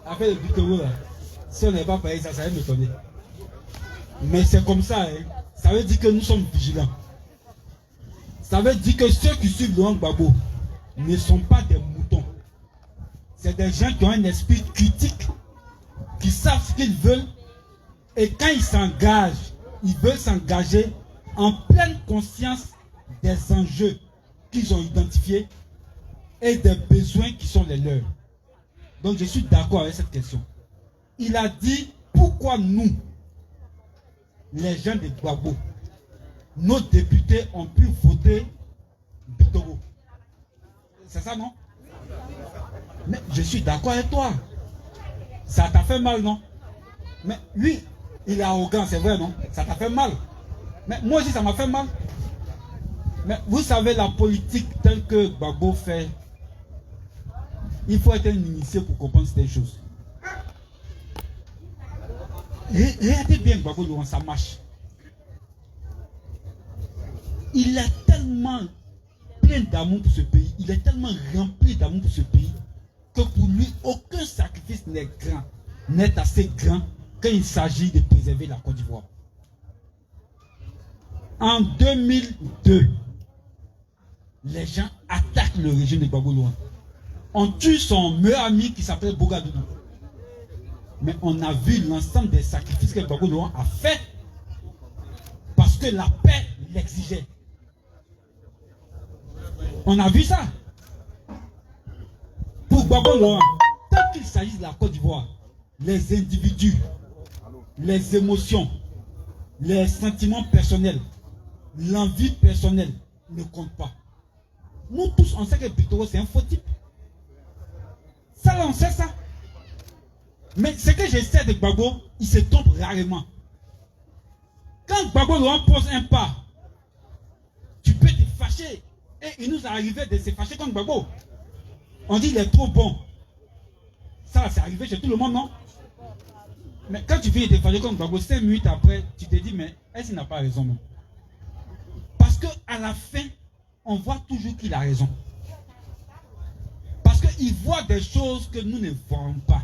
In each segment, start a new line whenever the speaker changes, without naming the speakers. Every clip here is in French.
avec le Bitoro là, si on n'est pas payé, ça va m'étonner. Mais c'est comme ça, hein. Ça veut dire que nous sommes vigilants. Ça veut dire que ceux qui suivent Laurent Gbagbo ne sont pas des moutons. C'est des gens qui ont un esprit critique, qui savent ce qu'ils veulent, et quand ils s'engagent, ils veulent s'engager en pleine conscience des enjeux qu'ils ont identifiés et des besoins qui sont les leurs. Donc je suis d'accord avec cette question. Il a dit pourquoi nous, les gens de Gbagbo, nos députés ont pu voter Bitoro. C'est ça, non? Mais je suis d'accord avec toi. Ça t'a fait mal, non? Mais lui, il est arrogant, c'est vrai, non? Ça t'a fait mal. Mais moi aussi, ça m'a fait mal. Mais vous savez, la politique telle que Gbagbo fait, il faut être un initié pour comprendre ces choses. Regardez bien Gbagbo Laurent, ça marche. Il est tellement plein d'amour pour ce pays, il est tellement rempli d'amour pour ce pays, que pour lui, aucun sacrifice n'est assez grand quand il s'agit de préserver la Côte d'Ivoire. En 2002, les gens attaquent le régime de Gbagbo Laurent. On tue son meilleur ami qui s'appelle Bougadougou. Mais on a vu l'ensemble des sacrifices que Gbagbo Laurent a fait parce que la paix l'exigeait. On a vu ça. Pour Gbagbo Laurent, tant qu'il s'agit de la Côte d'Ivoire, les individus, les émotions, les sentiments personnels, l'envie personnelle ne comptent pas. Nous tous, on sait que Bitoro, c'est un faux type. Ça, là, on sait ça. Mais ce que je sais de Gbagbo, il se trompe rarement. Quand Gbagbo Laurent pose un pas, tu peux te fâcher. Et il nous est arrivé de se fâcher contre Gbagbo. On dit qu'il est trop bon. Ça, c'est arrivé chez tout le monde, non? Mais quand tu finis de te fâcher contre Gbagbo, 5 minutes après, tu te dis, mais est-ce qu'il n'a pas raison, non? Parce qu'à la fin, on voit toujours qu'il a raison. Parce qu'il voit des choses que nous ne voyons pas.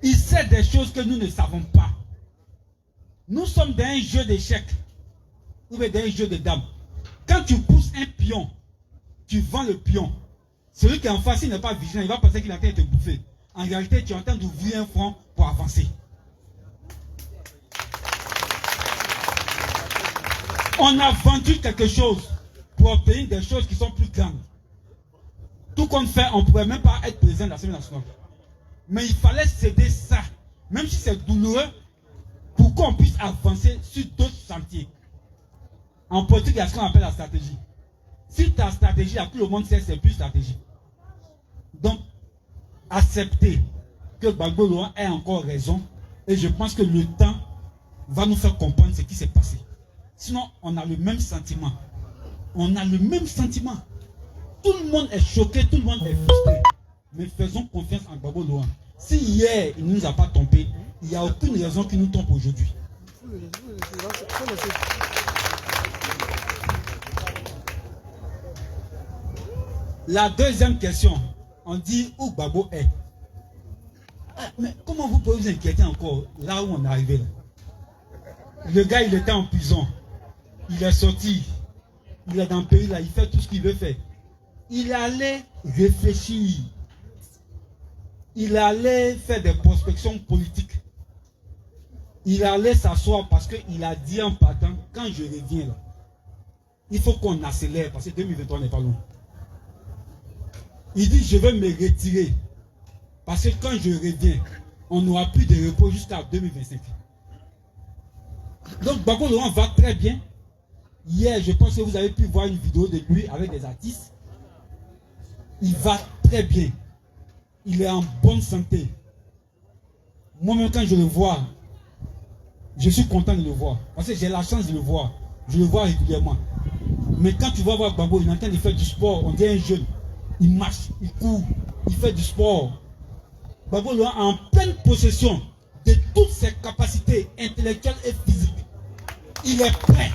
Il sait des choses que nous ne savons pas. Nous sommes dans un jeu d'échecs ou dans un jeu de dames. Quand tu pousses un pion, tu vends le pion. Celui qui est en face, il n'est pas vigilant, il va penser qu'il est en train de te bouffer. En réalité, tu es en train d'ouvrir un front pour avancer. On a vendu quelque chose pour obtenir des choses qui sont plus grandes. Tout compte fait, on ne pourrait même pas être président de l'Assemblée nationale. Mais il fallait céder ça, même si c'est douloureux, pour qu'on puisse avancer sur d'autres chantiers. En politique, il y a ce qu'on appelle la stratégie. Si ta stratégie, tout le monde sait que c'est plus stratégie. Donc, accepter que Gbagbo Laurent ait encore raison, et je pense que le temps va nous faire comprendre ce qui s'est passé. Sinon, on a le même sentiment. On a le même sentiment. Tout le monde est choqué, tout le monde est frustré. Mais faisons confiance en Gbagbo Laurent. Si hier, il ne nous a pas trompé, il n'y a aucune raison qu'il nous trompe aujourd'hui. La deuxième question, on dit où Gbagbo est. Mais comment vous pouvez vous inquiéter encore là où on est arrivé là? Le gars, il était en prison. Il est sorti. Il est dans le pays là, il fait tout ce qu'il veut faire. Il allait réfléchir. Il allait faire des prospections politiques. Il allait s'asseoir parce qu'il a dit en partant, quand je reviens là, il faut qu'on accélère parce que 2023 n'est pas loin. Il dit, je vais me retirer parce que quand je reviens, on n'aura plus de repos jusqu'à 2025. Donc Gbagbo Laurent va très bien. Hier, je pense que vous avez pu voir une vidéo de lui avec des artistes. Il va très bien. Il est en bonne santé. Moi-même, quand je le vois, je suis content de le voir. Parce que j'ai la chance de le voir. Je le vois régulièrement. Mais quand tu vas voir Gbagbo, il est en train de faire du sport. On dit un jeune. Il marche, il court, il fait du sport. Gbagbo Laurent est en pleine possession de toutes ses capacités intellectuelles et physiques. Il est prêt.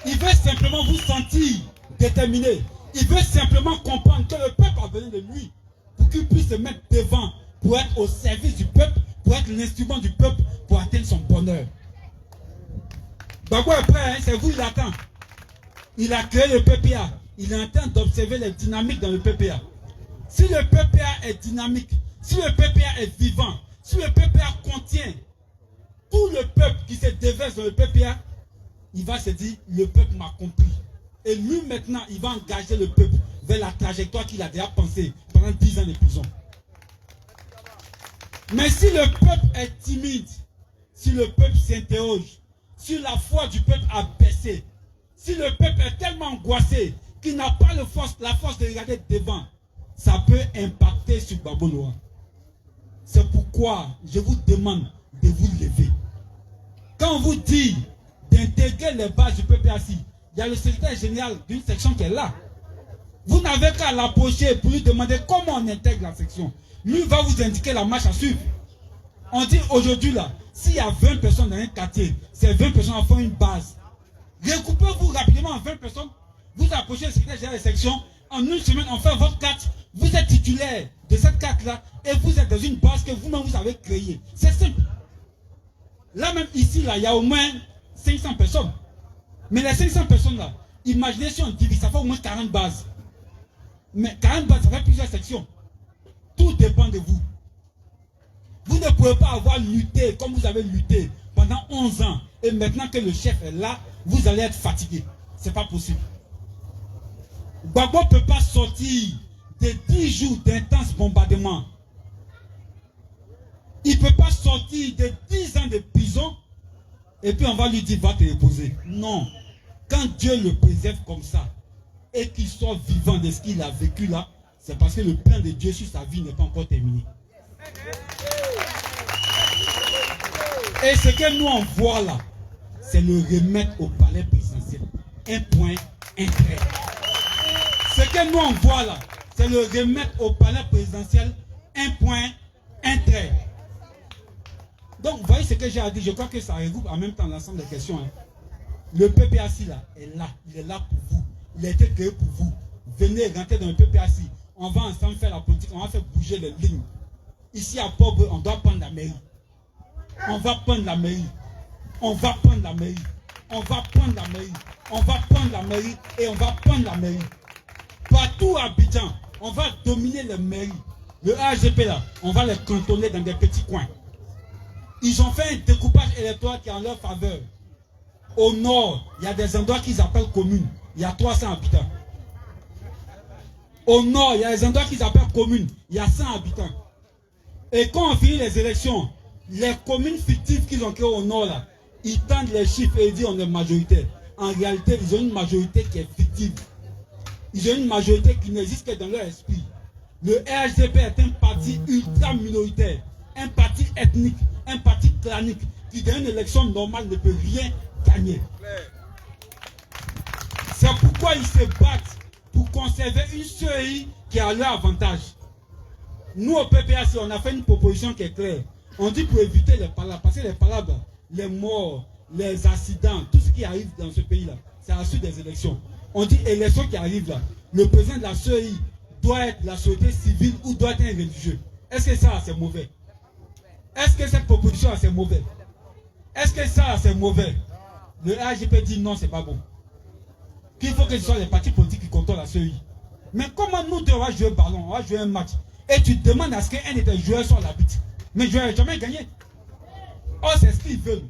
Il veut simplement vous sentir déterminé. Il veut simplement comprendre que le peuple a besoin de lui pour qu'il puisse se mettre devant pour être au service du peuple, pour être l'instrument du peuple, pour atteindre son bonheur. Gbagbo est prêt, hein, c'est vous, il attend. Il a créé le PPA. Il est en train d'observer les dynamiques dans le PPA. Si le PPA est dynamique, si le PPA est vivant, si le PPA contient tout le peuple qui se déverse dans le PPA, il va se dire, le peuple m'a compris. Et lui maintenant, il va engager le peuple vers la trajectoire qu'il a déjà pensée pendant 10 ans de prison. Mais si le peuple est timide, si le peuple s'interroge, si la foi du peuple a baissé, si le peuple est tellement angoissé qu'il n'a pas la force de regarder devant, ça peut impacter sur Gbagbo Noah. C'est pourquoi je vous demande de vous lever. Quand on vous dit d'intégrer les bases du PPAC, il y a le secrétaire général d'une section qui est là. Vous n'avez qu'à l'approcher pour lui demander comment on intègre la section. Lui va vous indiquer la marche à suivre. On dit aujourd'hui là, s'il y a 20 personnes dans un quartier, ces 20 personnes font une base. Recoupez-vous rapidement en 20 personnes. Vous approchez le secrétaire général de section. En une semaine, on fait votre carte. Vous êtes titulaire de cette carte-là et vous êtes dans une base que vous-même vous avez créée. C'est simple. Là même ici, là, il y a au moins 500 personnes. Mais les 500 personnes-là, imaginez si on divise, ça fait au moins 40 bases. Mais 40 bases, ça fait plusieurs sections. Tout dépend de vous. Vous ne pouvez pas avoir lutté comme vous avez lutté pendant 11 ans. Et maintenant que le chef est là, vous allez être fatigué. Ce n'est pas possible. Gbagbo ne peut pas sortir de 10 jours d'intenses bombardements. Il ne peut pas sortir de 10 ans de prison et puis on va lui dire va te reposer. Non. Quand Dieu le préserve comme ça et qu'il soit vivant de ce qu'il a vécu là, c'est parce que le plan de Dieu sur sa vie n'est pas encore terminé. Et ce que nous on voit là, c'est le remettre au palais présidentiel. Un point, un trait. Ce que nous on voit là, c'est le remettre au palais présidentiel. Un point, un trait. Donc, vous voyez ce que j'ai à dire. Je crois que ça regroupe en même temps l'ensemble des questions. Hein. Le PPAC là est là. Il est là pour vous. Il a été créé pour vous. Venez rentrer dans le PPAC. On va ensemble faire la politique. On va faire bouger les lignes. Ici à Port-Boueux, on doit prendre la mairie. On va prendre la mairie. On va prendre la mairie. On va prendre la mairie. On va prendre la mairie et on va prendre la mairie. Partout à Abidjan, on va dominer les mairies. Le AGP là, on va les cantonner dans des petits coins. Ils ont fait un découpage électoral qui est en leur faveur. Au nord, il y a des endroits qu'ils appellent communes. Il y a 300 habitants. Au nord, il y a des endroits qu'ils appellent communes. Il y a 100 habitants. Et quand on finit les élections, les communes fictives qu'ils ont créées au nord, là, ils tendent les chiffres et ils disent on est majoritaire. En réalité, ils ont une majorité qui est fictive. Ils ont une majorité qui n'existe que dans leur esprit. Le RGP est un parti ultra minoritaire, un parti ethnique, un parti clanique qui dans une élection normale ne peut rien gagner. C'est pourquoi ils se battent pour conserver une CEI qui a leur avantage. Nous au PPAC, on a fait une proposition qui est claire. On dit pour éviter les palabres, parce que les palabres, les morts, les accidents, tout ce qui arrive dans ce pays-là, c'est à la suite des élections. On dit élections qui arrivent là, le président de la CEI doit être la société civile ou doit être un religieux. Est-ce que ça c'est mauvais? Est-ce que cette proposition c'est mauvais? Est-ce que ça c'est mauvais? Le AGP dit non, c'est pas bon. Qu'il faut que ce soit les partis politiques qui contrôlent la CEI. Mais comment nous deux on va jouer un ballon, on va jouer un match et tu demandes à ce qu'un de tes joueurs soit l'arbitre? Mais je n'ai jamais gagné. Oh, c'est ce qu'ils veulent.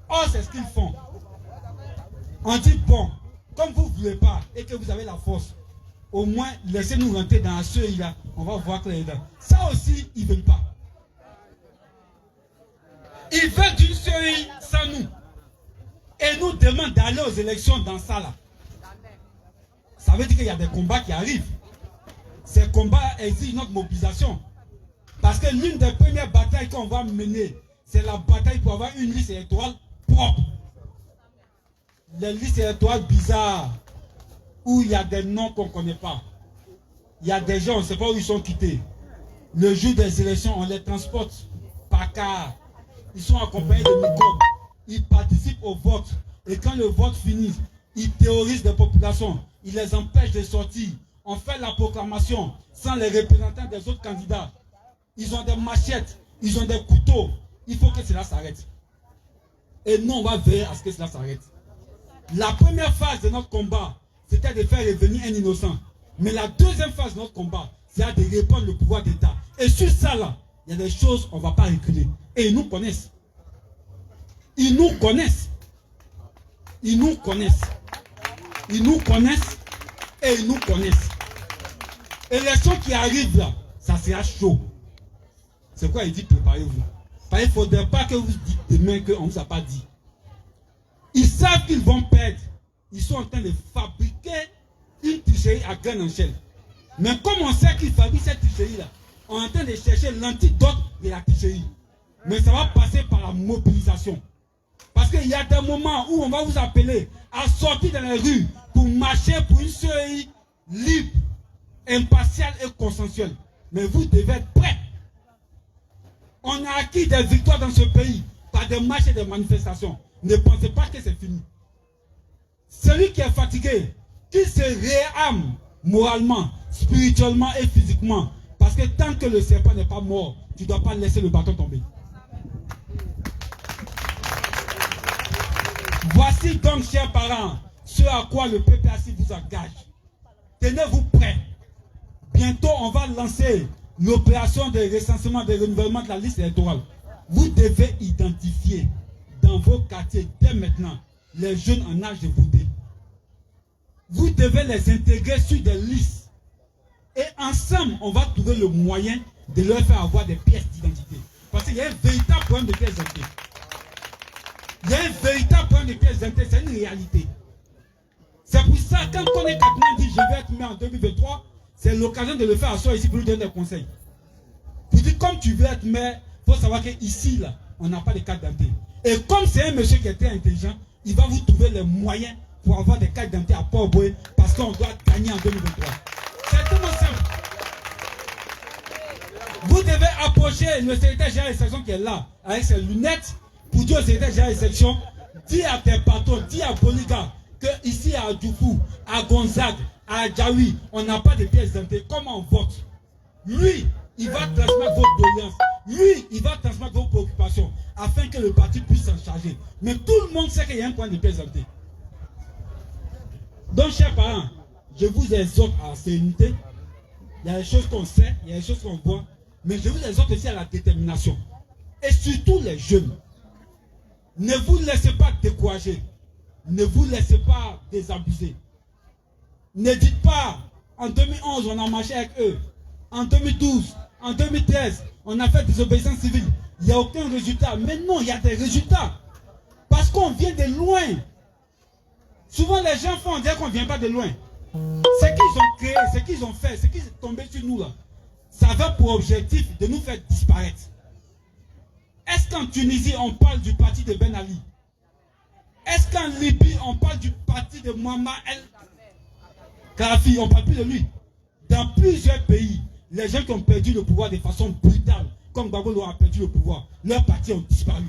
Oh, c'est ce qu'ils font. On dit bon, comme vous ne voulez pas et que vous avez la force, au moins laissez-nous rentrer dans la CEI là, on va voir que les dents. Ça aussi, ils ne veulent pas. Ils veulent d'une CEI sans nous. Et nous demandent d'aller aux élections dans ça là. Ça veut dire qu'il y a des combats qui arrivent. Ces combats exigent notre mobilisation. Parce que l'une des premières batailles qu'on va mener, c'est la bataille pour avoir une liste électorale propre. Les listes électorales bizarres, où il y a des noms qu'on ne connaît pas. Il y a des gens, on ne sait pas où ils sont quittés. Le jour des élections, on les transporte par car. Ils sont accompagnés de microbes. Ils participent au vote. Et quand le vote finit, ils terrorisent les populations. Ils les empêchent de sortir. on fait la proclamation sans les représentants des autres candidats. Ils ont des machettes, ils ont des couteaux. Il faut que cela s'arrête. Et nous, on va veiller à ce que cela s'arrête. La première phase de notre combat, c'était de faire revenir un innocent. Mais la deuxième phase de notre combat, c'est de répandre le pouvoir d'État. Et sur ça, là, il y a des choses, on ne va pas reculer. Et ils nous connaissent. Ils nous connaissent. Ils nous connaissent. Ils nous connaissent. Et ils nous connaissent. Élection qui arrive là, ça sera chaud. C'est quoi il dit? Préparez-vous. Parce qu'il ne faudrait pas que vous dites demain qu'on ne vous a pas dit. Ils savent qu'ils vont perdre. Ils sont en train de fabriquer une tricherie à grande échelle. Mais comme on sait qu'ils fabriquent cette tricherie-là, on est en train de chercher l'antidote de la tricherie. Mais ça va passer par la mobilisation. Parce qu'il y a des moments où on va vous appeler à sortir dans les rues pour marcher pour une CEI libre, impartiale et consensuelle. Mais vous devez être prêts. On a acquis des victoires dans ce pays par des marches et des manifestations. Ne pensez pas que c'est fini. Celui qui est fatigué, qu'il se réarme moralement, spirituellement et physiquement. Parce que tant que le serpent n'est pas mort, tu ne dois pas laisser le bâton tomber. Voici donc, chers parents, ce à quoi le PPAC vous engage. Tenez-vous prêts. Bientôt, on va lancer l'opération de recensement, de renouvellement de la liste électorale. Vous devez identifier dans vos quartiers, dès maintenant, les jeunes en âge de voter. Vous devez les intégrer sur des listes. Et ensemble, on va trouver le moyen de leur faire avoir des pièces d'identité. Parce qu'il y a un véritable problème de pièces d'identité. Il y a un véritable problème de pièces d'identité, c'est une réalité. C'est pour ça, quand on est Katman dit je vais être maire en 2023, c'est l'occasion de le faire à soi ici pour lui donner des conseils. Pour dire, comme tu veux être maire, il faut savoir qu'ici, là, on n'a pas de carte d'identité. Et comme c'est un monsieur qui est très intelligent, il va vous trouver les moyens pour avoir des cartes d'identité à Port-Boué parce qu'on doit gagner en 2023. C'est tellement simple. Vous devez approcher le secrétaire général de section qui est là, avec ses lunettes, pour dire au secrétaire général de section, dis à tes patrons, dis à Boliga, que ici à Djoufou, à Gonzague, à Djaoui, on n'a pas de pièces d'identité. Comment on vote? Lui, il va transmettre vos doléances. Lui, il va transmettre vos préoccupations afin que le parti puisse s'en charger. Mais tout le monde sait qu'il y a un point de pièces d'identité. Donc, chers parents, je vous exhorte à la sérénité. Il y a des choses qu'on sait, il y a des choses qu'on voit. Mais je vous exhorte aussi à la détermination. Et surtout les jeunes. Ne vous laissez pas décourager. Ne vous laissez pas désabuser. Ne dites pas, en 2011, on a marché avec eux. En 2012, en 2013, on a fait des obéissances civiles. Il n'y a aucun résultat. Mais non, il y a des résultats. Parce qu'on vient de loin. Souvent, les gens font dire qu'on ne vient pas de loin. Ce qu'ils ont créé, ce qu'ils ont fait, ce qui est tombé sur nous, là, ça avait pour objectif de nous faire disparaître. Est-ce qu'en Tunisie, on parle du parti de Ben Ali? Est-ce qu'en Libye, on parle du parti de Muammar el-Kadhafi? On ne parle plus de lui. Dans plusieurs pays, les gens qui ont perdu le pouvoir de façon brutale, comme Gbagbo a perdu le pouvoir, leurs partis ont disparu.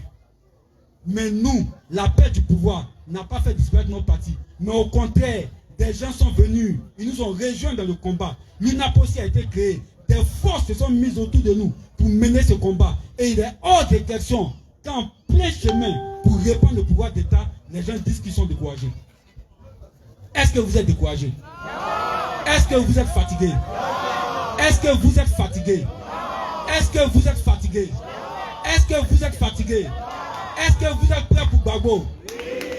Mais nous, la perte du pouvoir n'a pas fait disparaître notre parti. Mais au contraire, des gens sont venus, ils nous ont rejoints dans le combat. L'UNAPOSI a été créé. Des forces se sont mises autour de nous pour mener ce combat. Et il est hors de question qu'en plein chemin, pour répandre le pouvoir d'État, les gens disent qu'ils sont découragés. Est-ce que vous êtes découragés? Est-ce que vous êtes fatigués? Est-ce que vous êtes fatigués? Est-ce que vous êtes fatigués? Est-ce que vous êtes fatigués? Est-ce que vous êtes prêts pour Gbagbo?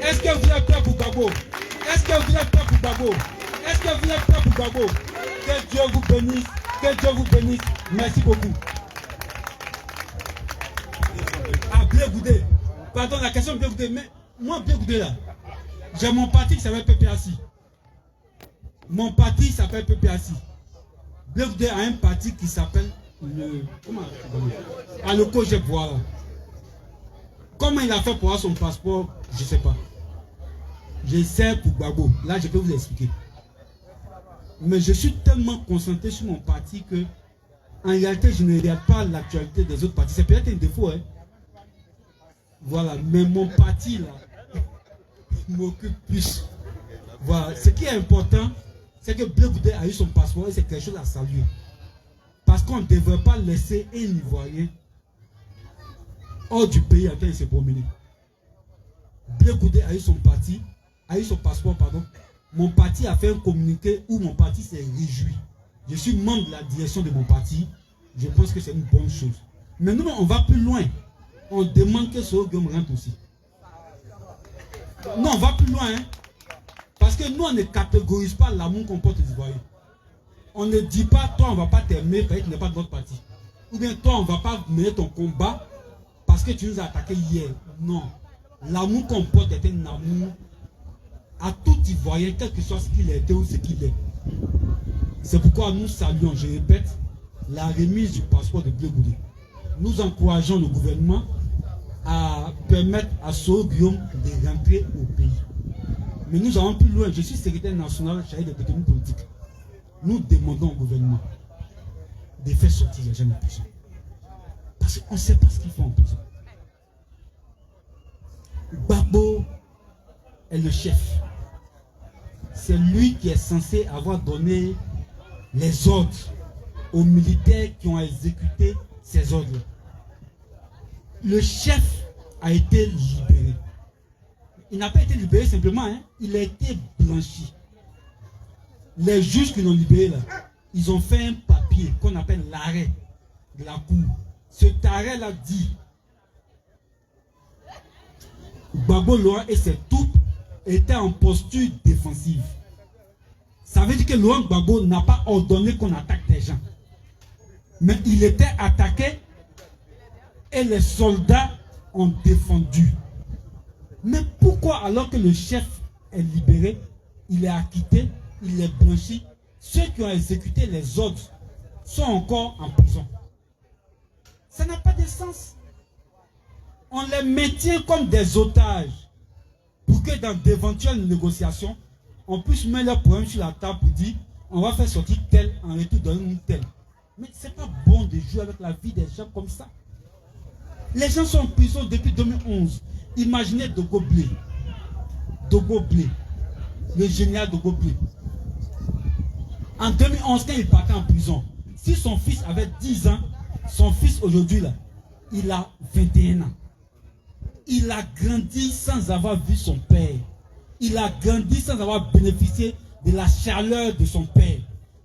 Est-ce que vous êtes prêts pour Gbagbo? Est-ce que vous êtes prêts pour Gbagbo? Est-ce que vous êtes prêts pour Gbagbo? Que Dieu vous bénisse. Que Dieu vous bénisse. Merci beaucoup. Ah, Blé-Goudé. Pardon, la question de Blé-Goudé. Mais moi, Blé-Goudé là, j'ai mon parti qui s'appelle PPAC. Mon parti s'appelle PPAC. Blé-Goudé a un parti qui s'appelle le... Comment? Ah, le COGEP, voilà. Comment il a fait pour avoir son passeport, je ne sais pas. J'essaie pour Gbagbo. Là, je peux vous expliquer. Mais je suis tellement concentré sur mon parti que, en réalité, je ne regarde pas l'actualité des autres partis. C'est peut-être un défaut, hein. Voilà. Mais mon parti, là, m'occupe plus. Voilà. Ce qui est important, c'est que Blé Goudé a eu son passeport et c'est quelque chose à saluer. Parce qu'on ne devrait pas laisser un Ivoirien hors du pays en train de se promener. Blé Goudé a eu son parti, a eu son passeport, pardon. Mon parti a fait un communiqué où mon parti s'est réjoui. Je suis membre de la direction de mon parti. Je pense que c'est une bonne chose. Mais nous, on va plus loin. On demande que Soro Guillaume rentre aussi. Non, on va plus loin. Hein? Parce que nous, on ne catégorise pas l'amour qu'on porte aux Ivoiriens. On ne dit pas, toi, on ne va pas t'aimer parce que tu n'es pas de notre parti. Ou bien, toi, on ne va pas mener ton combat parce que tu nous as attaqué hier. Non. L'amour qu'on porte est un amour à tout Ivoirien, quel que soit ce qu'il a été ou ce qu'il est. C'est pourquoi nous saluons, je répète, la remise du passeport de Blé Goudé. Nous encourageons le gouvernement à permettre à Soro Guillaume de rentrer au pays. Mais nous allons plus loin. Je suis secrétaire national chargé des détenus politiques. Nous demandons au gouvernement de faire sortir les jeunes en prison. Parce qu'on ne sait pas ce qu'ils font en prison. Gbagbo est le chef. C'est lui qui est censé avoir donné les ordres aux militaires qui ont exécuté ces ordres. Le chef a été libéré. Il n'a pas été libéré simplement, hein. Il a été blanchi. Les juges qui l'ont libéré, là, ils ont fait un papier qu'on appelle l'arrêt de la cour. Cet arrêt-là dit Gbagbo Laurent et ses troupes étaient en posture défensive. Ça veut dire que Laurent Gbagbo n'a pas ordonné qu'on attaque des gens. Mais il était attaqué et les soldats ont défendu. Mais pourquoi, alors que le chef est libéré, il est acquitté, il est blanchi, ceux qui ont exécuté les ordres sont encore en prison? Ça n'a pas de sens. On les maintient comme des otages pour que dans d'éventuelles négociations, on puisse mettre leurs problèmes sur la table pour dire on va faire sortir tel en retour donner tel. Mais ce n'est pas bon de jouer avec la vie des gens comme ça. Les gens sont en prison depuis 2011. Imaginez Dogo Blé. Dogo Blé. Le général Dogo Blé. En 2011, quand il partait en prison, si son fils avait 10 ans, son fils aujourd'hui, là, il a 21 ans. Il a grandi sans avoir vu son père. Il a grandi sans avoir bénéficié de la chaleur de son père.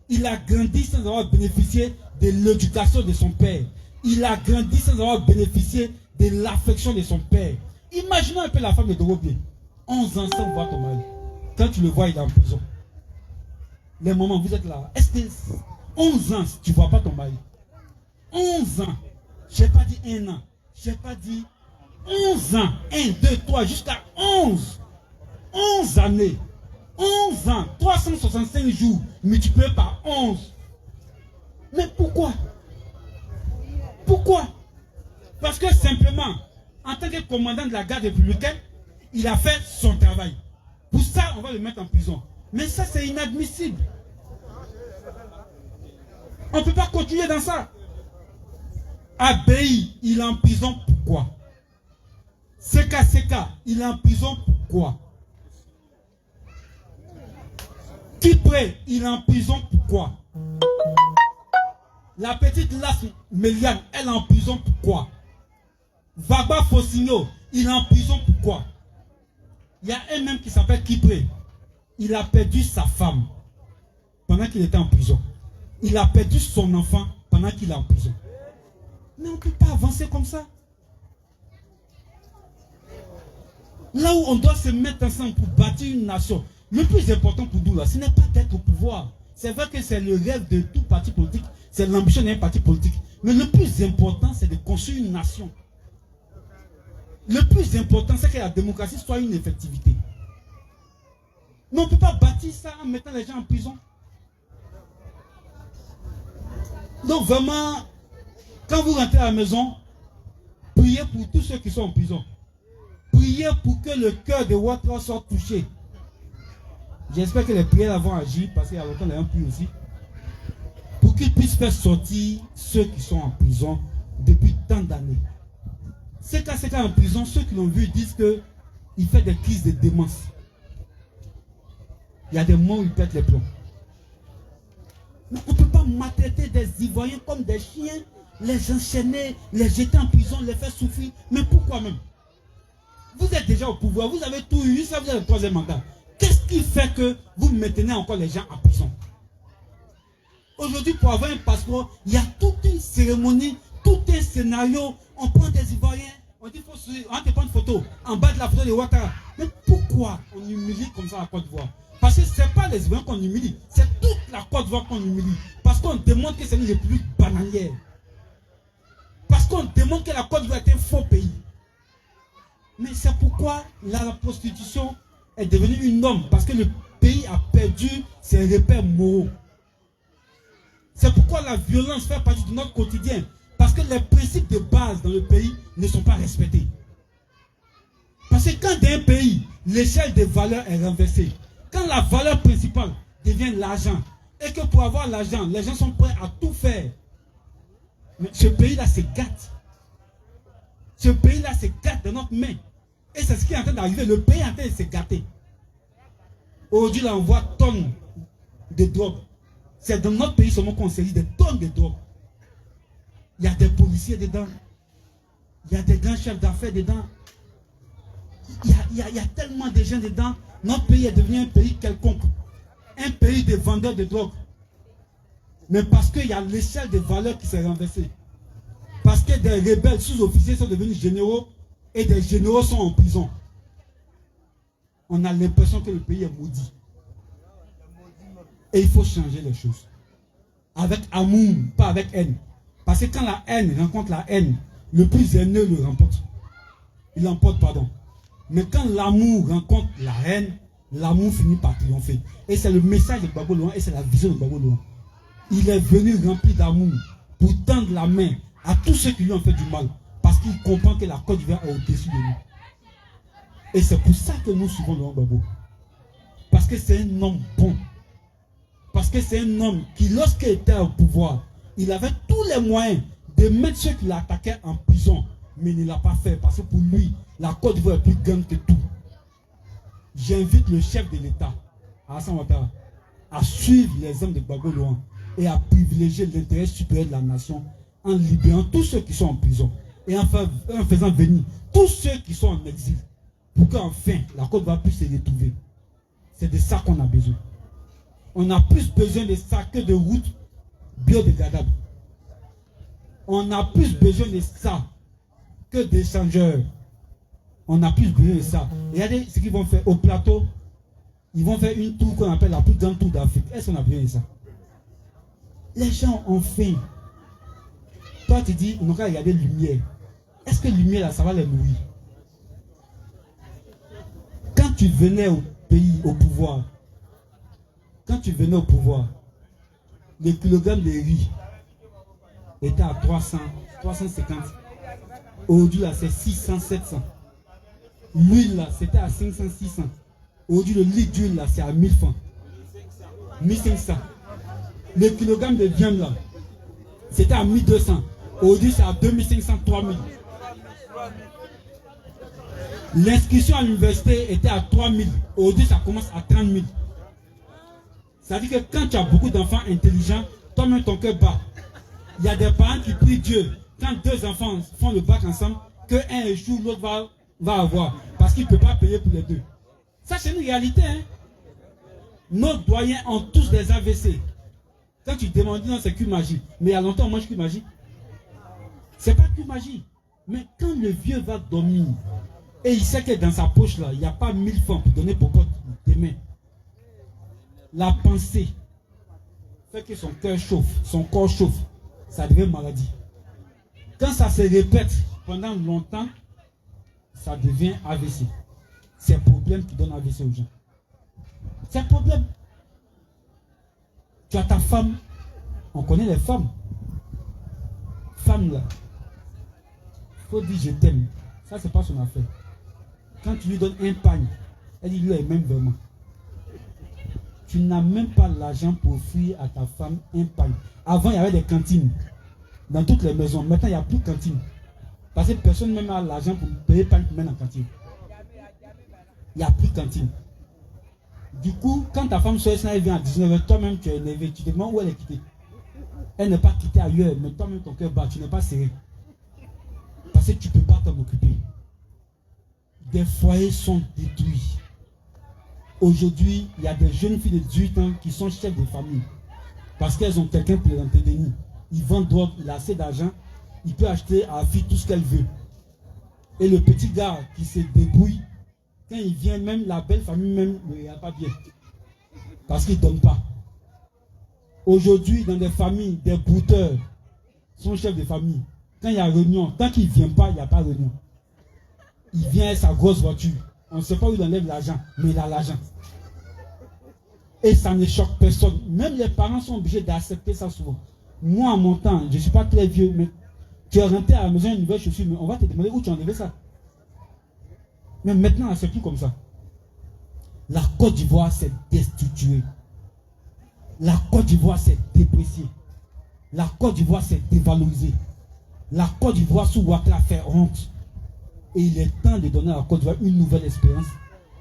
Il a grandi sans avoir bénéficié de l'éducation de son père. Il a grandi sans avoir bénéficié de l'affection de son père. Imaginez un peu la femme de Dogo Blé. 11 ans sans voir ton mari. Quand tu le vois, il est en prison. Les moments, vous êtes là. Est-ce que 11 ans, tu ne vois pas ton mari? 11 ans. Je n'ai pas dit 1 an. Je n'ai pas dit 11 ans. 1, 2, 3, jusqu'à 11. 11 années. 11 ans. 365 jours multiplié par 11. Mais pourquoi? Pourquoi? Parce que simplement, en tant que commandant de la garde républicaine, il a fait son travail. Pour ça, on va le mettre en prison. Mais ça, c'est inadmissible. On ne peut pas continuer dans ça. Abei, il est en prison, pourquoi? Seka Seka, il est en prison, pourquoi? Kipré, il est en prison, pourquoi? La petite Las Méliane, elle est en prison, pourquoi? Vagba Fosigno, il est en prison, pourquoi? Il y a un même qui s'appelle Kipré. Il a perdu sa femme pendant qu'il était en prison. Il a perdu son enfant pendant qu'il est en prison. Mais on ne peut pas avancer comme ça. Là où on doit se mettre ensemble pour bâtir une nation, le plus important pour nous, là, ce n'est pas d'être au pouvoir. C'est vrai que c'est le rêve de tout parti politique, c'est l'ambition d'un parti politique. Mais le plus important, c'est de construire une nation. Le plus important, c'est que la démocratie soit une effectivité. Mais on ne peut pas bâtir ça en mettant les gens en prison. Donc vraiment, quand vous rentrez à la maison, priez pour tous ceux qui sont en prison. Priez pour que le cœur de Ouattara soit touché. J'espère que les prières vont agir, parce qu'il y a longtemps, il y a un prière aussi. Pour qu'ils puissent faire sortir ceux qui sont en prison depuis tant d'années. Ces cas en prison, ceux qui l'ont vu disent qu'il fait des crises de démence. Il y a des moments où il pète les plombs. Mais on ne peut pas maltraiter des Ivoiriens comme des chiens, les enchaîner, les jeter en prison, les faire souffrir. Mais pourquoi même? Vous êtes déjà au pouvoir, vous avez tout eu, ça vous avez le troisième mandat. Qu'est-ce qui fait que vous maintenez encore les gens en prison? Aujourd'hui, pour avoir un passeport, il y a toute une cérémonie, tout un scénario. On prend des Ivoiriens, on dit on te prend une photo en bas de la photo de Ouattara. Mais pourquoi on humilie comme ça la Côte d'Ivoire? Parce que ce n'est pas les Ivoiriens qu'on humilie, c'est toute la Côte d'Ivoire qu'on humilie. Parce qu'on démontre que c'est une république bananière. Parce qu'on démontre que la Côte d'Ivoire est un faux pays. Mais c'est pourquoi la prostitution est devenue une norme. Parce que le pays a perdu ses repères moraux. C'est pourquoi la violence fait partie de notre quotidien. Parce que les principes de base dans le pays ne sont pas respectés. Parce que quand dans un pays, l'échelle des valeurs est renversée, quand la valeur principale devient l'argent, et que pour avoir l'argent, les gens sont prêts à tout faire, mais ce pays-là se gâte. Ce pays-là se gâte de notre main. Et c'est ce qui est en train d'arriver. Le pays est en train de se gâter. Aujourd'hui, là, on voit tonnes de drogue. C'est dans notre pays seulement qu'on saisit des tonnes de drogue. Il y a des policiers dedans. Il y a des grands chefs d'affaires dedans. Il y a tellement de gens dedans. Notre pays est devenu un pays quelconque. Un pays de vendeurs de drogue. Mais parce qu'il y a l'échelle des valeurs qui s'est renversée. Parce que des rebelles sous-officiers sont devenus généraux et des généraux sont en prison. On a l'impression que le pays est maudit. Et il faut changer les choses. Avec amour, pas avec haine. Parce que quand la haine rencontre la haine, le plus haineux le remporte. Il l'emporte, pardon. Mais quand l'amour rencontre la haine, l'amour finit par triompher. Et c'est le message de Gbagbo Laurent et c'est la vision de Gbagbo Laurent. Il est venu rempli d'amour pour tendre la main à tous ceux qui lui ont fait du mal. Parce qu'il comprend que la Côte d'Ivoire est au-dessus de nous. Et c'est pour ça que nous suivons Laurent Gbagbo. Parce que c'est un homme bon. Parce que c'est un homme qui, lorsqu'il était au pouvoir, il avait tous les moyens de mettre ceux qui l'attaquaient en prison. Mais il ne l'a pas fait parce que pour lui, la Côte d'Ivoire est plus grande que tout. J'invite le chef de l'État, Alassane Ouattara, à suivre les hommes de Gbagbo Laurent et à privilégier l'intérêt supérieur de la nation en libérant tous ceux qui sont en prison et en faisant venir tous ceux qui sont en exil pour qu'enfin la Côte d'Ivoire puisse se retrouver. C'est de ça qu'on a besoin. On a plus besoin de ça que de routes biodégradables. On a plus besoin de ça que d'échangeurs. On a plus besoin de ça. Regardez ce qu'ils vont faire au plateau. Ils vont faire une tour qu'on appelle la plus grande tour d'Afrique. Est-ce qu'on a besoin de ça? Les gens ont faim. Toi, tu dis, on va regarder lumière. Est-ce que lumière, là, ça va les nourrir? Quand tu venais au pays, au pouvoir, le kilogramme de riz était à 300, 350. Aujourd'hui, là, c'est 600, 700. L'huile, là, c'était à 500, 600. Aujourd'hui, le litre d'huile, là, c'est à 1000 francs. 1500. Le kilogramme de viande, là, c'était à 1200. Aujourd'hui, c'est à 2500, 3000. L'inscription à l'université était à 3000. Aujourd'hui, ça commence à 30 000. Ça veut dire que quand tu as beaucoup d'enfants intelligents, toi-même ton cœur bat. Il y a des parents qui prient Dieu. Quand deux enfants font le bac ensemble, que un échoue, l'autre va avoir. Parce qu'il ne peut pas payer pour les deux. Ça, c'est une réalité. Hein? Nos doyens ont tous des AVC. Quand tu demandes, non, c'est qu'une magie. Mais il y a longtemps, on mange qu'une magie. C'est pas qu'une magie. Mais quand le vieux va dormir, et il sait que dans sa poche, là, il n'y a pas 1000 francs pour donner pour demain. La pensée fait que son cœur chauffe, son corps chauffe. Ça devient maladie. Quand ça se répète pendant longtemps, ça devient AVC. C'est un problème qui donne AVC aux gens. C'est un problème. Tu as ta femme. On connaît les femmes. Femme là. Il faut dire je t'aime. Ça, c'est pas son affaire. Quand tu lui donnes un pagne, elle dit lui, elle m'aime vraiment. Tu n'as même pas l'argent pour offrir à ta femme un pagne. Avant, il y avait des cantines dans toutes les maisons. Maintenant, il n'y a plus de cantine. Parce que personne même n'a l'argent pour payer pagne pour mettre en cantine. Il n'y a plus de cantine. Du coup, quand ta femme soeur elle vient à 19h, toi-même tu es énervé, tu te demandes où elle est quittée. Elle n'est pas quittée ailleurs, mais toi-même ton cœur bat, tu n'es pas serré. Parce que tu ne peux pas t'en occuper. Des foyers sont détruits. Aujourd'hui, il y a des jeunes filles de 18 ans qui sont chefs de famille. Parce qu'elles ont quelqu'un pour les entretenir. Ils vendent drogue, il a assez d'argent, il peut acheter à la fille tout ce qu'elle veut. Et le petit gars qui se débrouille, quand il vient, même la belle famille même ne regarde pas bien. Parce qu'il ne donne pas. Aujourd'hui, dans des familles, des brouteurs sont chefs de famille. Quand il y a réunion, tant qu'il ne vient pas, il n'y a pas de réunion. Il vient avec sa grosse voiture. On ne sait pas où il enlève l'argent, mais il a l'argent. Et ça ne choque personne. Même les parents sont obligés d'accepter ça souvent. Moi, en mon temps, je ne suis pas très vieux, mais tu es rentré à la maison une nouvelle chaussure, mais on va te demander où tu as enlevé ça. Mais maintenant, c'est plus comme ça. La Côte d'Ivoire s'est destituée. La Côte d'Ivoire s'est dépréciée. La Côte d'Ivoire s'est dévalorisée. La Côte d'Ivoire sous Ouattara fait honte. Et il est temps de donner à la Côte d'Ivoire une nouvelle expérience.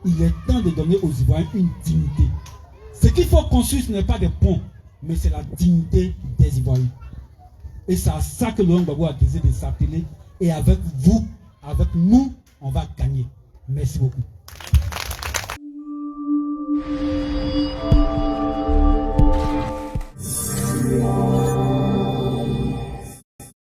Il est temps de donner aux Ivoiriens une dignité. Ce qu'il faut construire, ce n'est pas des ponts, mais c'est la dignité des Ivoiriens. Et c'est à ça que Laurent Gbagbo a décidé de s'atteler. Et avec vous, avec nous, on va gagner. Merci beaucoup.